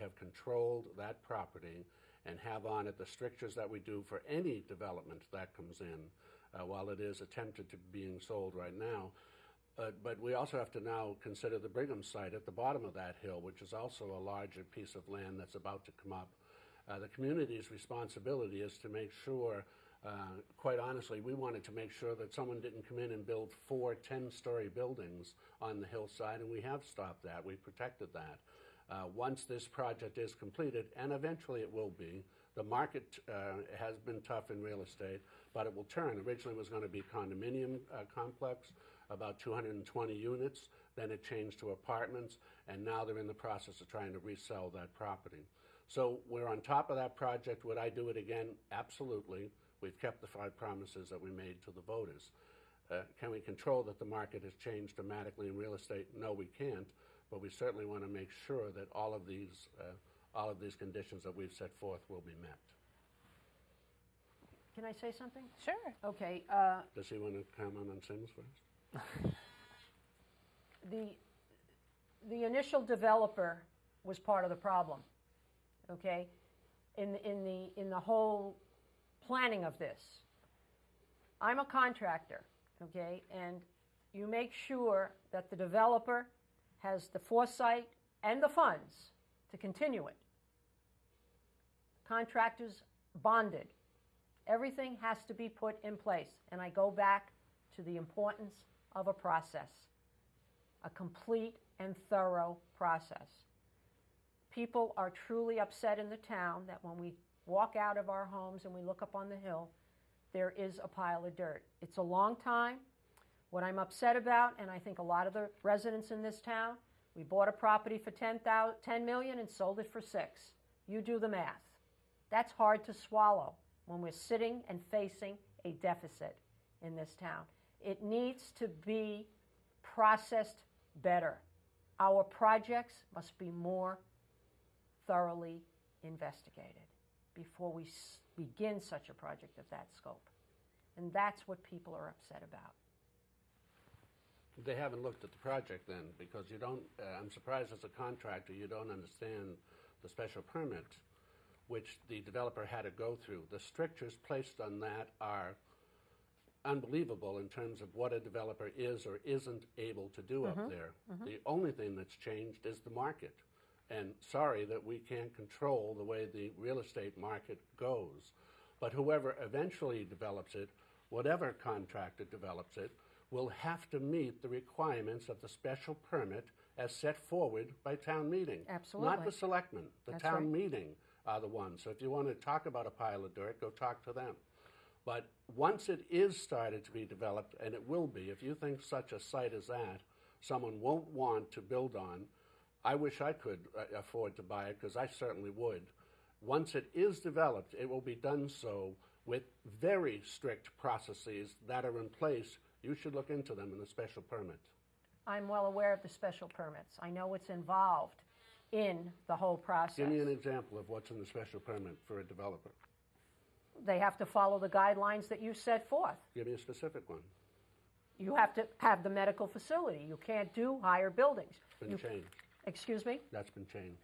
have controlled that property and have on it the strictures that we do for any development that comes in, while it is attempted to being sold right now. But we also have to now consider the Brigham site at the bottom of that hill, which is also a larger piece of land that's about to come up. The community's responsibility is to make sure, quite honestly, we wanted to make sure that someone didn't come in and build 4 10-story buildings on the hillside, and we have stopped that. We've protected that. Once this project is completed, and eventually it will be, the market has been tough in real estate, but it will turn. Originally it was going to be a condominium complex, about 220 units. Then it changed to apartments, and now they're in the process of trying to resell that property. So we're on top of that project. Would I do it again? Absolutely. We've kept the 5 promises that we made to the voters. Can we control that the market has changed dramatically in real estate? No, we can't. But we certainly want to make sure that all of these conditions that we've set forth will be met. Can I say something? Sure. Okay. Does he want to comment on Sims first? The initial developer was part of the problem. Okay, in the whole planning of this. I'm a contractor. Okay, and you make sure that the developer has the foresight and the funds to continue it. Contractors bonded. Everything has to be put in place. And I go back to the importance of a process, a complete and thorough process. People are truly upset in the town that when we walk out of our homes and we look up on the hill, there is a pile of dirt. It's a long time. What I'm upset about, and I think a lot of the residents in this town, we bought a property for $10 million and sold it for $6 million. You do the math. That's hard to swallow when we're sitting and facing a deficit in this town. It needs to be processed better. Our projects must be more thoroughly investigated before we begin such a project of that scope. And that's what people are upset about. They haven't looked at the project then, because you don't, I'm surprised as a contractor you don't understand the special permit which the developer had to go through. The strictures placed on that are unbelievable in terms of what a developer is or isn't able to do up there. The only thing that's changed is the market. And sorry that we can't control the way the real estate market goes. But whoever eventually develops it, whatever contractor develops it, will have to meet the requirements of the special permit as set forward by town meeting. Absolutely. Not the selectmen. The That's town right. meeting are the ones. So if you want to talk about a pile of dirt, go talk to them. But once it is started to be developed, and it will be, if you think such a site as that, someone won't want to build on, I wish I could afford to buy it, because I certainly would. Once it is developed, it will be done so with very strict processes that are in place. You should look into them in the special permit. I'm well aware of the special permits. I know what's involved in the whole process. Give me an example of what's in the special permit for a developer. They have to follow the guidelines that you set forth. Give me a specific one. You have to have the medical facility. You can't do higher buildings. It's been changed. Excuse me? That's been changed.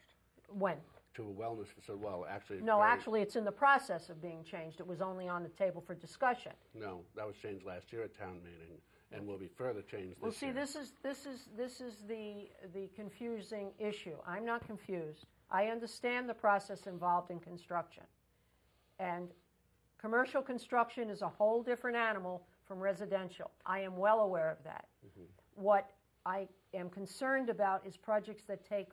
When? To a wellness facility. Well, actually... No, actually, it's in the process of being changed. It was only on the table for discussion. No, that was changed last year at town meeting, and will be further changed this year. Well, see, this is the confusing issue. I'm not confused. I understand the process involved in construction. And commercial construction is a whole different animal from residential. I am well aware of that. What I am concerned about is projects that take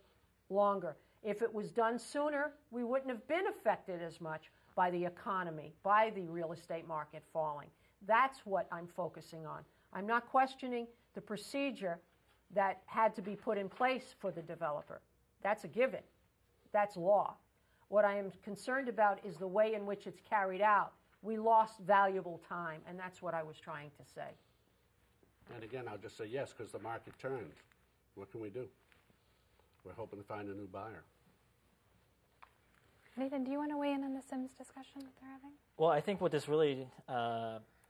longer. If it was done sooner, we wouldn't have been affected as much by the economy, by the real estate market falling. That's what I'm focusing on. I'm not questioning the procedure that had to be put in place for the developer. That's a given. That's law. What I am concerned about is the way in which it's carried out. We lost valuable time, and that's what I was trying to say. And again, I'll just say yes, because the market turned. What can we do? We're hoping to find a new buyer. Nathan, do you want to weigh in on the Sims discussion that they're having? Well, I think what this really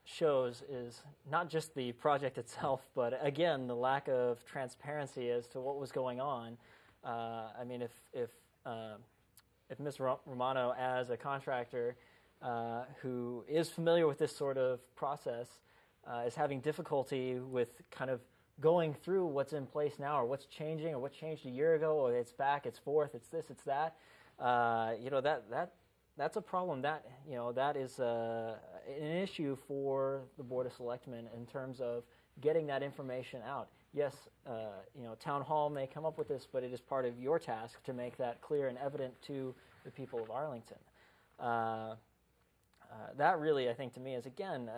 shows is not just the project itself, but again, the lack of transparency as to what was going on. I mean, if if Ms. Romano, as a contractor who is familiar with this sort of process, is having difficulty with kind of going through what's in place now, or what's changing, or what changed a year ago, or it's back, it's forth, it's this, it's that. That's a problem. That is an issue for the Board of Selectmen in terms of getting that information out. Yes, Town Hall may come up with this, but it is part of your task to make that clear and evident to the people of Arlington. That really, I think, to me, is, again,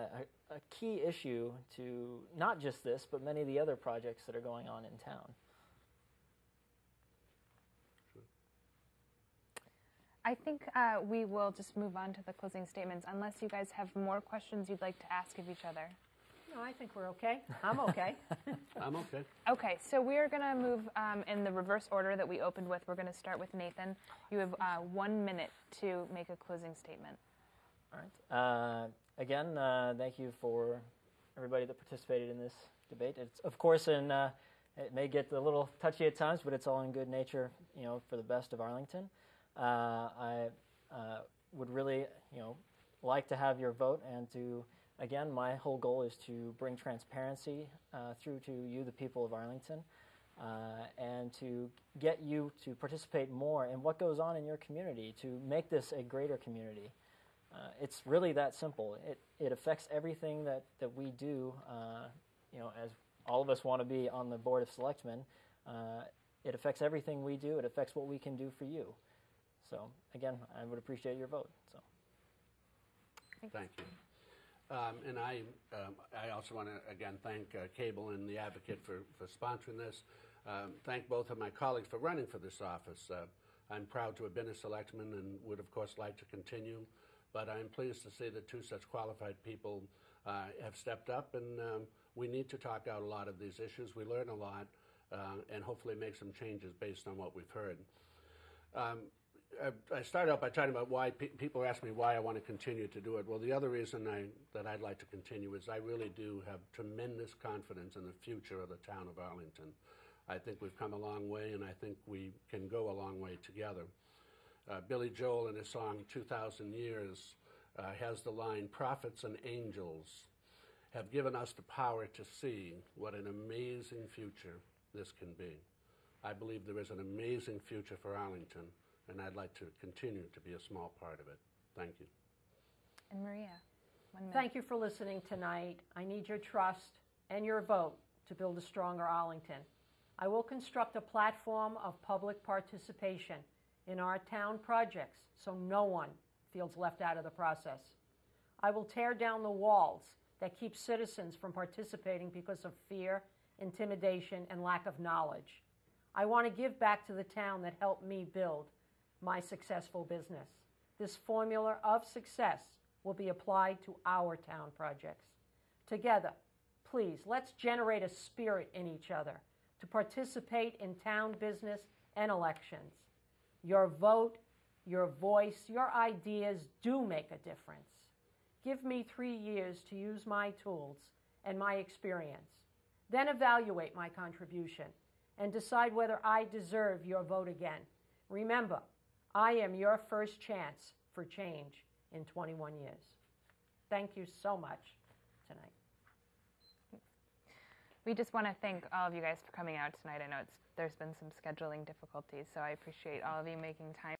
a key issue to not just this, but many of the other projects that are going on in town. I think we will just move on to the closing statements, unless you guys have more questions you'd like to ask of each other. No, I think we're okay. I'm okay. I'm okay. Okay, so we are going to move in the reverse order that we opened with. We're going to start with Nathan. You have 1 minute to make a closing statement. All right. Again, thank you for everybody that participated in this debate. It's, of course, it may get a little touchy at times, but it's all in good nature, for the best of Arlington. I would really, like to have your vote, and to, again, my whole goal is to bring transparency through to you, the people of Arlington, and to get you to participate more in what goes on in your community, to make this a greater community. It's really that simple. It affects everything that we do, as all of us want to be on the Board of Selectmen. It affects everything we do. It affects what we can do for you. So, again, I would appreciate your vote. So, Thank you. And I also want to, again, thank Cable and the Advocate for sponsoring this. Thank both of my colleagues for running for this office. I'm proud to have been a selectman and would, of course, like to continue. But I'm pleased to see that two such qualified people have stepped up, and we need to talk out a lot of these issues. We learn a lot, and hopefully make some changes based on what we've heard. I started out by talking about why people ask me why I want to continue to do it. Well, the other reason that I'd like to continue is I really do have tremendous confidence in the future of the town of Arlington. I think we've come a long way, and I think we can go a long way together. Billy Joel, in his song 2,000 Years, has the line, "Prophets and angels have given us the power to see what an amazing future this can be." I believe there is an amazing future for Arlington, and I'd like to continue to be a small part of it. Thank you. And Maria, 1 minute. Thank you for listening tonight. I need your trust and your vote to build a stronger Arlington. I will construct a platform of public participation in our town projects so no one feels left out of the process. I will tear down the walls that keep citizens from participating because of fear, intimidation, and lack of knowledge. I want to give back to the town that helped me build my successful business. This formula of success will be applied to our town projects. Together, please, let's generate a spirit in each other to participate in town business and elections. Your vote, your voice, your ideas do make a difference. Give me 3 years to use my tools and my experience. Then evaluate my contribution and decide whether I deserve your vote again. Remember, I am your first chance for change in 21 years. Thank you so much tonight. We just want to thank all of you guys for coming out tonight. I know there's been some scheduling difficulties, so I appreciate all of you making time.